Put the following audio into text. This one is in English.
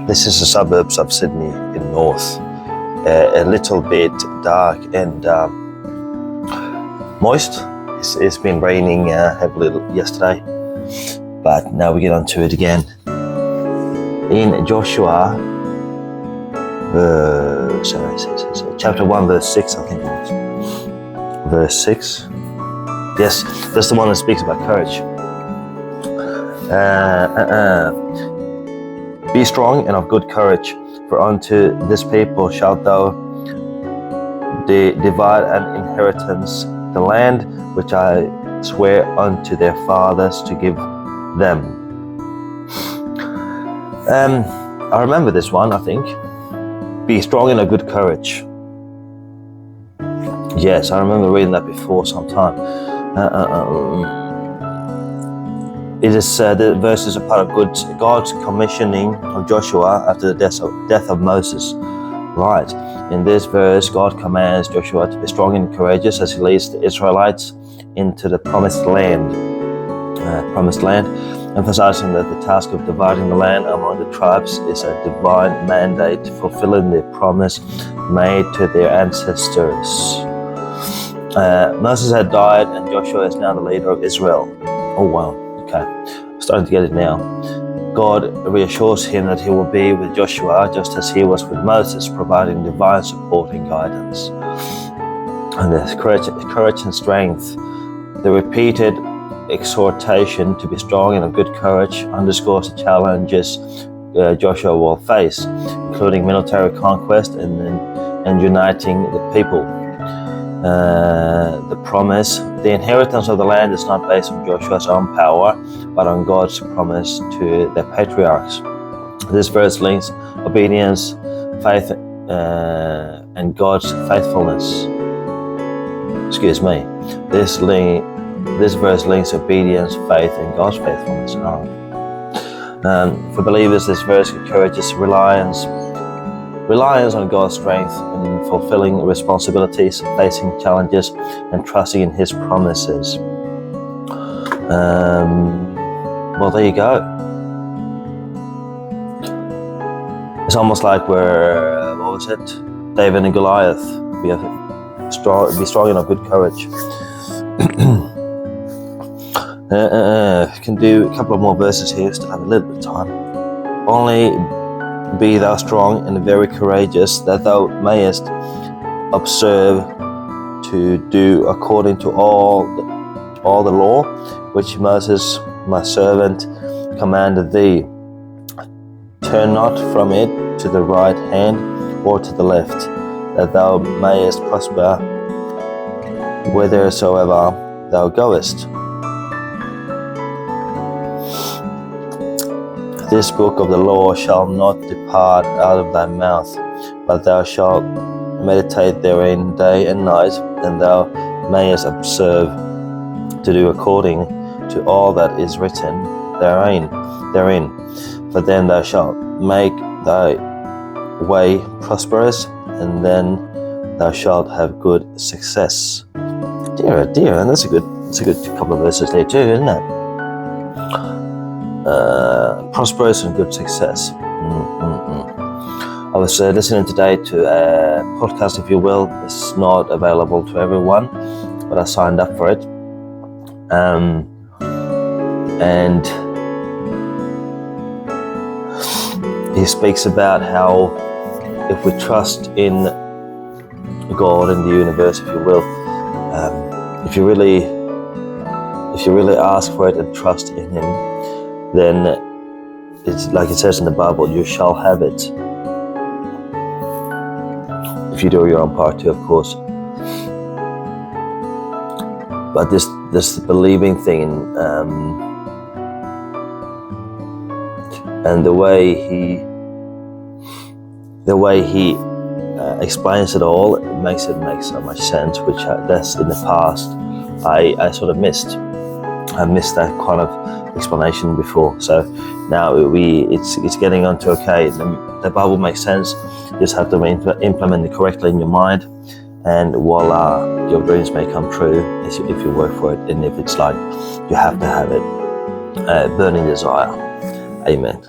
This is the suburbs of Sydney in north. A little bit dark and moist. It's been raining heavily yesterday, but now we get onto it again. In Joshua, chapter 1, verse 6, I think it was. Verse 6. Yes, that's the one that speaks about courage. Be strong and of good courage, for unto this people shalt thou divide an inheritance, the land which I swear unto their fathers to give them. I remember this one, I think. Be strong and of good courage. Yes, I remember reading that before sometime. It is the verse is a part of God's commissioning of Joshua after the death of Moses. Right. In this verse, God commands Joshua to be strong and courageous as he leads the Israelites into the promised land, emphasizing that the task of dividing the land among the tribes is a divine mandate, fulfilling the promise made to their ancestors. Moses had died, and Joshua is now the leader of Israel. Oh wow. Okay, I'm starting to get it now. God reassures him that he will be with Joshua just as he was with Moses, providing divine support and guidance. And there's courage and strength. The repeated exhortation to be strong and of good courage underscores the challenges Joshua will face, including military conquest and uniting the people. The promise, the inheritance of the land is not based on Joshua's own power, but on God's promise to the patriarchs. This verse links obedience, faith, and God's faithfulness. This verse links obedience, faith, and God's faithfulness. For believers, this verse encourages reliance on God's strength in fulfilling responsibilities, facing challenges, and trusting in His promises. Well, there you go. It's almost like we're, David and Goliath. Be strong and of good courage. Can do a couple of more verses here, still have a little bit of time. Only be thou strong and very courageous, that thou mayest observe to do according to all the law which Moses my servant commanded thee. Turn not from it to the right hand or to the left, that thou mayest prosper whithersoever thou goest. This book of the law shall not depart out of thy mouth, but thou shalt meditate therein day and night, and thou mayest observe to do according to all that is written therein. For then thou shalt make thy way prosperous, and then thou shalt have good success. Dear, and that's a good couple of verses there too, isn't it? Prosperous and good success. I was listening today to a podcast, if you will. It's not available to everyone, but I signed up for it. And he speaks about how if we trust in God and the universe, if you will, if you really ask for it and trust in Him, then it's like it says in the Bible, you shall have it. If you do your own part too, of course. But this believing thing, and the way he explains it all, it makes so much sense, which that's in the past I sort of missed. I missed that kind of explanation before. So now it's getting onto, okay, the Bible makes sense. You just have to implement it correctly in your mind, and voila, your dreams may come true if you work for it, and if it's like you have to have it, burning desire. Amen.